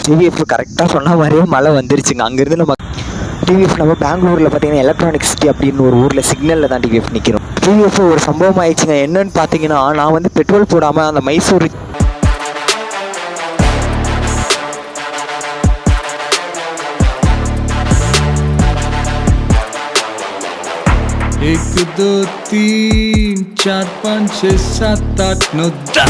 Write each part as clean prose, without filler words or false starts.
TVF கரெக்டாக சொன்ன மாதிரியே மழை வந்துருச்சுங்க. அங்கேருந்து நம்ம டிவிஎஃப் நம்ம பெங்களூரில் பார்த்தீங்கன்னா எலக்ட்ரானிக் சிட்டி அப்படின்னு ஒரு ஊரில் சிக்னலில் தான் டிவிஎஃப் நிற்கிறோம். டிவிஎஃப் ஒரு சம்பவம் ஆயிடுச்சுங்க. என்னன்னு பார்த்தீங்கன்னா, நான் வந்து பெட்ரோல் போடாமல் அந்த மைசூர் एक दो तीन चार पाँच छः सात आठ नौ 10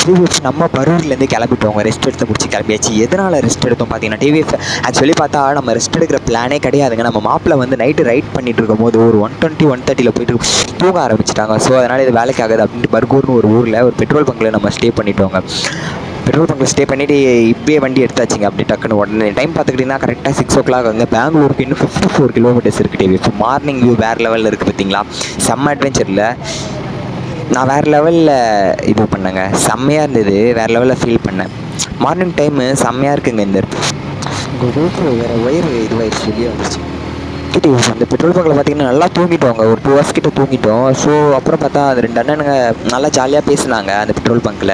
டிவிஎஃப் நம்ம பரூர்லேருந்து கிளம்பிட்டோம். ரெஸ்ட் எடுத்து முடிச்சு கிளம்பியாச்சு. எதனால் ரெஸ்ட் எடுத்தோம் பார்த்தீங்கன்னா, டிவிஎஃப் ஆக்சுவலி பார்த்தா நம்ம ரெஸ்ட் எடுக்கிற பிளானே கிடையாதுங்க. நம்ம மாப்பிள்ள வந்து நைட்டு ரைட் பண்ணிட்டு இருக்கும் போது ஒரு 120 130 போயிட்டு தூங்க ஆரம்பிச்சிட்டாங்க. ஸோ அதனால் இது வேலைக்கு ஆகுது அப்படின்ட்டு பர்கூர்னு ஒரு ஊரில் ஒரு பெட்ரோல் பங்கில் நம்ம ஸ்டே பண்ணிட்டோங்க. பெட்ரோல் பங்கில் ஸ்டே பண்ணிவிட்டு இப்போயே வண்டி எடுத்தாச்சுங்க. அப்படி டக்குன்னு உடனே டைம் பார்த்துக்கிட்டிங்கன்னா கரெக்டாக 6 o'clock அங்கே பெங்களூருக்கு இன்னும் 54 kilometers இருக்குது. டிவிஎஃப் மார்னிங் வியூ வேறு லெவலில் இருக்குது பார்த்தீங்களா. செம்ம அட்வென்ச்சரில் நான் வேறு லெவலில் இது பண்ணேங்க. செம்மையாக இருந்தது. வேறு லெவலில் ஃபீல் பண்ணேன். மார்னிங் டைமு செம்மையாக இருக்குங்க. இந்த வேறு ஒயர் இதுவாகிடுச்சு, வெளியே வந்துச்சு. அந்த பெட்ரோல் பங்கில் பார்த்தீங்கன்னா நல்லா தூங்கிட்டோங்க. ஒரு 2 hours கிட்ட தூங்கிட்டோம். ஸோ அப்புறம் பார்த்தா அந்த 2 அண்ணனுங்க நல்லா ஜாலியாக பேசினாங்க அந்த பெட்ரோல் பங்கில்.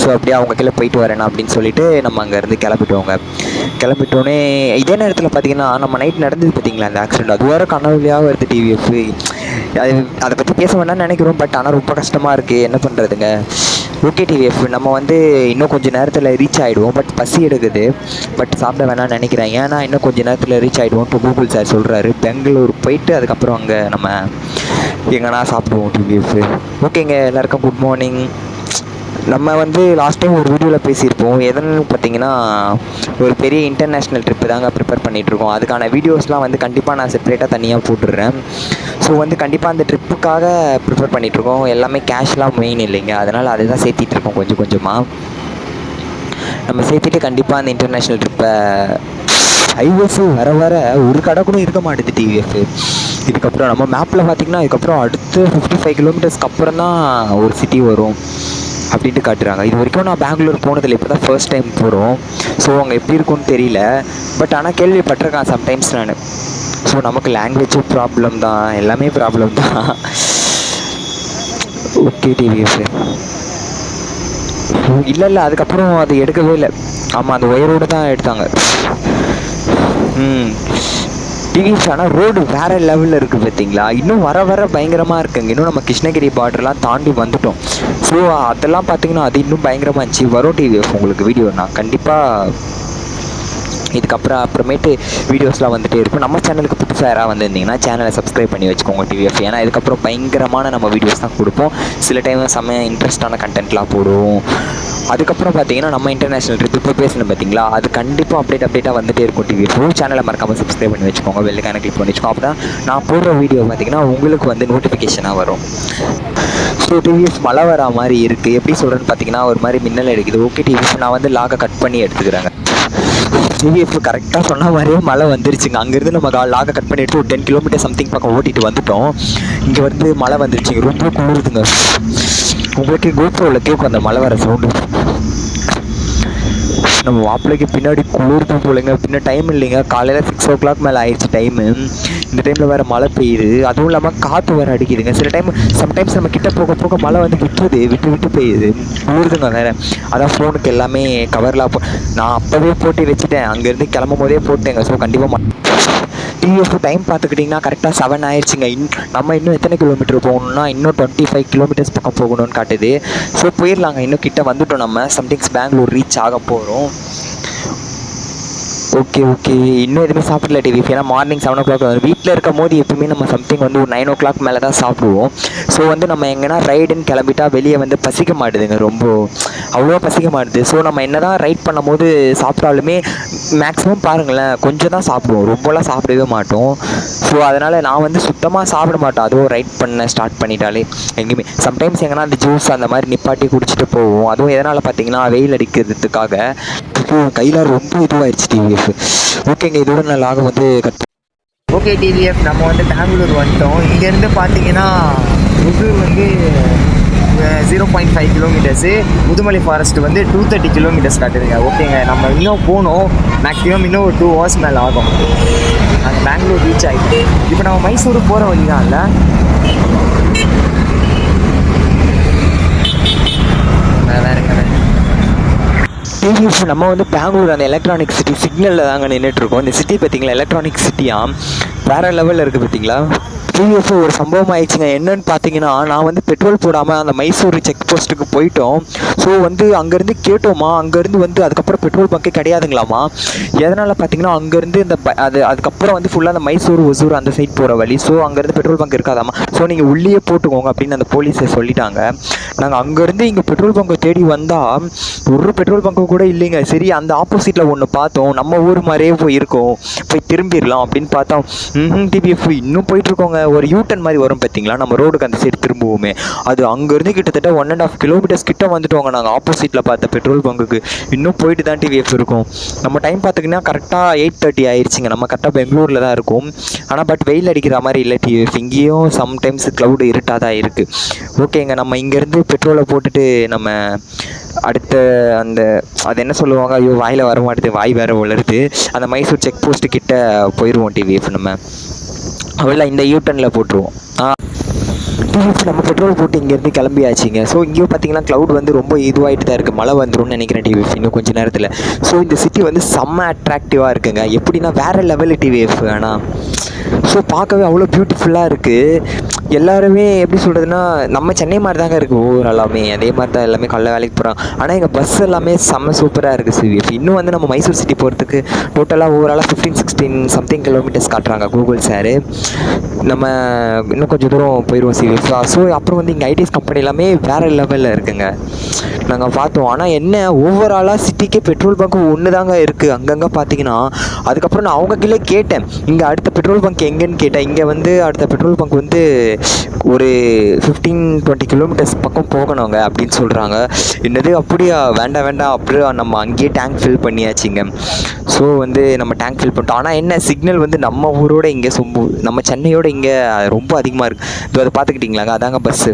ஸோ அப்படியே அவங்க கீழே போயிட்டு வரேன் அப்படின்னு சொல்லிட்டு நம்ம அங்கேருந்து கிளம்பிட்டோங்க. கிளம்பிட்டோன்னே இதே நேரத்தில் பார்த்தீங்கன்னா நம்ம நைட் நடந்தது பார்த்தீங்களா அந்த ஆக்சிடென்ட், அது வேறு கனவுலையாக வருது டிவிஎஃப். அது அதை பற்றி பேச வேண்டாம்னு நினைக்கிறோம். பட் ஆனால் ரொம்ப கஷ்டமாக இருக்குது. என்ன பண்ணுறதுங்க. ஓகே டிவிஎஃப் நம்ம வந்து இன்னும் கொஞ்சம் நேரத்தில் ரீச் ஆகிடுவோம். பட் பசி எடுக்குது. பட் சாப்பிட வேணாம்னு நினைக்கிறேன். ஏன்னா இன்னும் கொஞ்சம் நேரத்தில் ரீச் ஆகிடுவோம் இப்போ கூகுள் சார் சொல்கிறாரு. பெங்களூர் போயிட்டு அதுக்கப்புறம் அங்கே நம்ம எங்கன்னா சாப்பிடுவோம் டிவிஎஃப். ஓகேங்க, எல்லாருக்கும் குட் மார்னிங். நம்ம வந்து லாஸ்ட் டைம் ஒரு வீடியோவில் பேசியிருப்போம். எதுன்னு பார்த்தீங்கன்னா ஒரு பெரிய இன்டர்நேஷ்னல் ட்ரிப்பு தாங்க ப்ரிப்பேர் பண்ணிகிட்ருக்கோம். அதுக்கான வீடியோஸ்லாம் வந்து கண்டிப்பாக நான் செப்பரேட்டாக தனியாக போட்டுடுறேன். ஸோ வந்து கண்டிப்பாக அந்த ட்ரிப்புக்காக ப்ரிப்பேர் பண்ணிகிட்ருக்கோம். எல்லாமே கேஷ்லாம் மெயின் இல்லைங்க. அதனால் அதை தான் சேர்த்திட்ருக்கோம் கொஞ்சம் கொஞ்சமாக. நம்ம சேர்த்துட்டு கண்டிப்பாக அந்த இன்டர்நேஷ்னல் ட்ரிப்பை ஹைவேஸ் வர வர ஒரு கடை கூட இருக்க மாட்டேது டிவிஎஃப். இதுக்கப்புறம் நம்ம மேப்பில் பார்த்திங்கன்னா இதுக்கப்புறம் அடுத்து 55 kilometers அப்புறம் தான் ஒரு சிட்டி வரும் அப்படின்ட்டு காட்டுறாங்க. இது வரைக்கும் நான் பெங்களூர் போனதில்லை. இப்போ தான் ஃபர்ஸ்ட் டைம் போகிறோம். ஸோ அங்கே எப்படி இருக்கும்னு தெரியல. பட் ஆனால் கேள்விப்பட்டிருக்கேன் சம்டைம்ஸ் நான். ஸோ நமக்கு லாங்குவேஜும் ப்ராப்ளம் தான், எல்லாமே ப்ராப்ளம் தான். ஓகே டிவிஎஃப் இல்லை அதுக்கப்புறம் அது எடுக்கவே இல்லை. ஆமாம், அந்த ஒயரோடு தான் எடுத்தாங்க. டிவிஎஃப் ஆனால் ரோடு வேறு லெவலில் இருக்குது பார்த்தீங்களா. இன்னும் வர வர பயங்கரமாக இருக்குங்க. இன்னும் நம்ம கிருஷ்ணகிரி பார்டர்லாம் தாண்டி வந்துட்டோம். ஸோ அதெல்லாம் பார்த்தீங்கன்னா அது இன்னும் பயங்கரமாக இருந்துச்சு. வரும் டிவிஎஃப் உங்களுக்கு வீடியோ நான் கண்டிப்பாக அப்புறமேட்டு வீடியோஸ்லாம் வந்துகிட்டே இருக்கும். நம்ம சேனலுக்கு புதுசாக யாராவது வந்திருந்தீங்கன்னா சேனலை சப்ஸ்கிரைப் பண்ணி வச்சுக்கோங்க டிவிஎஃப். ஏன்னா இதுக்கப்புறம் பயங்கரமான நம்ம வீடியோஸ் தான் கொடுப்போம். சில டைம் செம்ம இன்ட்ரெஸ்டான கண்டென்ட்லாம் போடுவோம். அதுக்கப்புறம் பார்த்தீங்கன்னா நம்ம இன்டர்நேஷ்னல் ட்ரிப் இப்போ பேசணும் பார்த்தீங்களா, அது கண்டிப்பாக அப்டேட்டாக வந்துகிட்டே இருக்கும் டிவிஎஃப். சேனலை மறக்காமல் சப்ஸ்கிரைப் பண்ணி வச்சுக்கோங்க. பெல்லைக்கான கிளிக் பண்ணி வச்சுக்கோங்க. அப்போ தான் நான் போடுற வீடியோ பார்த்தீங்கன்னா உங்களுக்கு வந்து நோட்டிஃபிகேஷனாக வரும். ஸோ டிவிஎஃப் மழை வரா மாதிரி இருக்குது. எப்படி சொல்கிறேன்னு பார்த்தீங்கன்னா ஒரு மாதிரி மின்னல் எடுக்குது. ஓகே டிவிஎஃப் நான் வந்து லாகை கட் பண்ணி எடுத்துக்கிறாங்க. டிவிஎஃப் கரெக்டாக சொன்ன மாதிரியே மழை வந்துருச்சுங்க. அங்கேருந்து நம்ம லாகை கட் பண்ணி எடுத்து ஒரு 10 kilometers சம்திங் பக்கம் ஓட்டிகிட்டு வந்துட்டோம். இங்கே வந்து மழை வந்துருச்சுங்க. ரொம்ப குளிருதுங்க. உங்களுக்கு கோப்ரோவில் கேட்கும் அந்த மழை வர சவுண்டு. நம்ம மாப்பிள்ளைக்கு பின்னாடி குளிர்தான் போலங்க. பின்ன டைம் இல்லைங்க. காலையில் 6 o'clock மேலே ஆயிடுச்சு டைமு. இந்த டைமில் வேறு மழை பெய்யுது. அதுவும் இல்லாமல் காற்று வேறு அடிக்குதுங்க. சில சம்டைம்ஸ் நம்ம கிட்ட போக போக மழை வந்து விட்டு பெய்யுது. குளிருதுங்க வேறு. அதான் ஃபோனுக்கு எல்லாமே கவர்லாம் நான் அப்போவே போட்டு வச்சுட்டேன். அங்கேருந்து கிளம்பும் போதே போட்டேங்க. ஸோ கண்டிப்பாக டிவிஎஃப் டைம் பார்த்துக்கிட்டிங்கன்னா கரெக்டாக 7 ஆயிடுச்சுங்க. நம்ம இன்னும் எத்தனை கிலோமீட்டர் போகணுன்னா இன்னும் 25 kilometers பக்கம் போகணும்னு காட்டுது. ஸோ போயிடலாங்க. இன்னும் கிட்ட வந்துட்டோம். நம்ம சம்டைம்ஸ் பெங்களூர் ரீச் ஆக போகிறோம். ஓகே இன்னும் எதுவுமே சாப்பிடல டிவிஎஃப். ஏன்னா மார்னிங் 7 o'clock வரும். வீட்டில் இருக்கும் போது எப்பவுமே நம்ம சம்திங் வந்து ஒரு 9 o'clock மேலே தான் சாப்பிடுவோம். ஸோ வந்து நம்ம எங்கன்னா ரைடுன்னு கிளம்பிட்டா வெளியே வந்து பசிக்க மாட்டுதுங்க. ரொம்ப அவ்வளோ பசிக்க மாட்டுது. ஸோ நம்ம என்ன தான் ரைட் பண்ணும் போது சாப்பிட்டாலுமே மேக்ஸிமம் பாருங்களேன் கொஞ்சம் தான் சாப்பிடுவோம். ரொம்பலாம் சாப்பிடவே மாட்டோம். ஸோ அதனால் நான் வந்து சுத்தமாக சாப்பிட மாட்டேன். அதுவும் ரைட் பண்ண ஸ்டார்ட் பண்ணிட்டாலே எங்கேயுமே சம்டைம்ஸ் எங்கன்னா அந்த ஜூஸ் அந்த மாதிரி நிப்பாட்டி குடிச்சிட்டு போவோம். அதுவும் எதனால் பார்த்தீங்கன்னா வெயில் அடிக்கிறதுக்காக கையில் ரொம்ப இதுவாகிடுச்சு டிவிஎஃப். ஓகேங்க, இதோட நான் லாக வந்து ஓகே டிவிஎஃப் நம்ம வந்து பெங்களூர் வந்துட்டோம். இங்கேருந்து பார்த்தீங்கன்னா முசூர் வந்து 0.5 kilometers, முதுமலை ஃபாரஸ்ட் வந்து 230 kilometers காட்டுதுங்க. ஓகேங்க, நம்ம இன்னும் போகணும். மேக்ஸிமம் இன்னும் ஒரு 2 hours மேலே ஆகும். நாங்கள் பெங்களூர் ரீச் ஆகிட்டு இப்போ நம்ம மைசூர் போகிற வழி தான் இல்லை. டிவிஎஃப் நம்ம வந்து பெங்களூர் அந்த எலக்ட்ரானிக் சிட்டி சிக்னலில் தாங்க நின்றுட்டு இருக்கோம். இந்த சிட்டி பார்த்தீங்களா எலக்ட்ரானிக் சிட்டியாம் வேறு லெவலில் இருக்குது பார்த்தீங்களா. டிவிஎஃப் ஒரு சம்பவம் ஆயிடுச்சுங்க. என்னன்னு பார்த்தீங்கன்னா நான் வந்து பெட்ரோல் போடாமல் அந்த மைசூர் செக் போஸ்ட்டுக்கு போயிட்டோம். ஸோ வந்து அங்கேருந்து கேட்டோமா, அங்கேருந்து வந்து அதுக்கப்புறம் பெட்ரோல் பங்கே கிடையாதுங்களாமா. எதனால் பார்த்தீங்கன்னா அங்கேருந்து இந்த அதுக்கப்புறம் வந்து ஃபுல்லாக அந்த மைசூர் ஒசூர் அந்த சைட் போகிற வழி. ஸோ அங்கேருந்து பெட்ரோல் பங்க் இருக்காதாமா. ஸோ நீங்கள் உள்ளே போட்டுக்கோங்க அப்படின்னு அந்த போலீஸை சொல்லிட்டாங்க. நாங்கள் அங்கேருந்து இங்கே பெட்ரோல் பங்கை தேடி வந்தால் ஒரு பெட்ரோல் பங்கு கூட இல்லைங்க. சரி அந்த ஆப்போசிட்டில் ஒன்று பார்த்தோம், நம்ம ஊர் மாதிரியே போய் இருக்கோம், போய் திரும்பிடலாம் அப்படின்னு பார்த்தோம். டிவிஎஃப் இன்னும் போயிட்டுருக்கோங்க. ஒரு யூட்டன் மாதிரி வரும் பார்த்தீங்களா நம்ம ரோடுக்கு அந்த சைடு திரும்புவோமே, அது அங்கேருந்து கிட்டத்தட்ட 1.5 கிலோமீட்டர்ஸ் கிட்ட வந்துட்டோங்க. நாங்கள் ஆப்போசிட்டில் பார்த்த பெட்ரோல் பங்குக்கு இன்னும் போயிட்டு தான் டிவிஎஃப் இருக்கும். நம்ம டைம் பார்த்திங்கன்னா கரெக்டாக 8:30 ஆயிடுச்சுங்க. நம்ம கரெக்டாக பெங்களூரில் தான் இருக்கும். ஆனால் பட் வெயில் அடிக்கிற மாதிரி இல்லை டிவிஎஃப். இங்கேயும் சம்டைம்ஸ் க்ளவுடு இருட்டாக தான் இருக்குது. ஓகேங்க, நம்ம இங்கேருந்து பெட்ரோலை போட்டுட்டு நம்ம அடுத்த அந்த அது என்ன சொல்லுவாங்க, ஐயோ வாயில் வர மாட்டேது, வாய் வேறு வளருது, அந்த மைசூர் செக் போஸ்ட்டு கிட்ட போயிடுவோம் டிவிஎஃப். நம்ம அவ்வளோ இந்த யூட்டனில் போட்டுருவோம். டிவிஎஃப் நம்ம பெட்ரோல் போட்டு இங்கேருந்து கிளம்பியாச்சுங்க. ஸோ இங்கேயும் பார்த்தீங்கன்னா க்ளவுட் வந்து ரொம்ப இதுவாகிட்டு தான் இருக்குது. மழை வந்துரும்னு நினைக்கிறேன் டிவிஎஃப் இன்னும் கொஞ்சம் நேரத்தில். ஸோ இந்த சிட்டி வந்து செம்ம அட்ராக்டிவாக இருக்குங்க. எப்படின்னா வேறு லெவலு டிவிஎஃப். ஆனால் ஸோ பார்க்கவே அவ்வளோ பியூட்டிஃபுல்லாக இருக்குது. எல்லாருமே எப்படி சொல்கிறதுனா நம்ம சென்னை மாதிரி தாங்க இருக்குது ஊர் எல்லாமே. அதே மாதிரி தான் எல்லாமே காலைல வேலைக்கு போகிறாங்க. ஆனால் எங்கள் பஸ் எல்லாமே செம்ம சூப்பராக இருக்குது டிவிஎஃப். இன்னும் வந்து நம்ம மைசூர் சிட்டி போகிறதுக்கு டோட்டலாக ஓவராலாக 15-16 சம்திங் கிலோமீட்டர்ஸ் காட்டுறாங்க கூகுள் சாரு. நம்ம இன்னும் கொஞ்சம் தூரம் போயிடுவோம் டிவிஎஃப். ஸோ அப்புறம் வந்து இங்கே ஐடிஎஸ் கம்பெனி எல்லாமே வேறு லெவலில் இருக்குங்க. நாங்கள் பார்த்தோம். ஆனால் என்ன ஓவராலாக சிட்டிக்கே பெட்ரோல் பங்க் ஒன்று தாங்க இருக்குது அங்கங்கே பார்த்தீங்கன்னா. அதுக்கப்புறம் நான் அவங்க கீழே கேட்டேன், இங்கே அடுத்த பெட்ரோல் பங்க் எங்கேன்னு கேட்டேன். இங்கே வந்து அடுத்த பெட்ரோல் பங்க் வந்து ஒரு 15-20 கிலோமீட்டர்ஸ் பக்கம் போகணுங்க அப்படின்னு சொல்கிறாங்க. என்னது அப்படியா, வேண்டாம் வேண்டாம், அப்படியே நம்ம அங்கேயே டேங்க் ஃபில் பண்ணியாச்சுங்க. ஸோ வந்து நம்ம டேங்க் ஃபில் பண்ணிட்டோம். ஆனால் என்ன சிக்னல் வந்து நம்ம ஊரோட இங்கே நம்ம சென்னையோட இங்கே ரொம்ப அதிகமாக இருக்குது. ஸோ அதை பார்த்துக்கிட்டிங்களாங்க, அதாங்க பஸ்ஸு.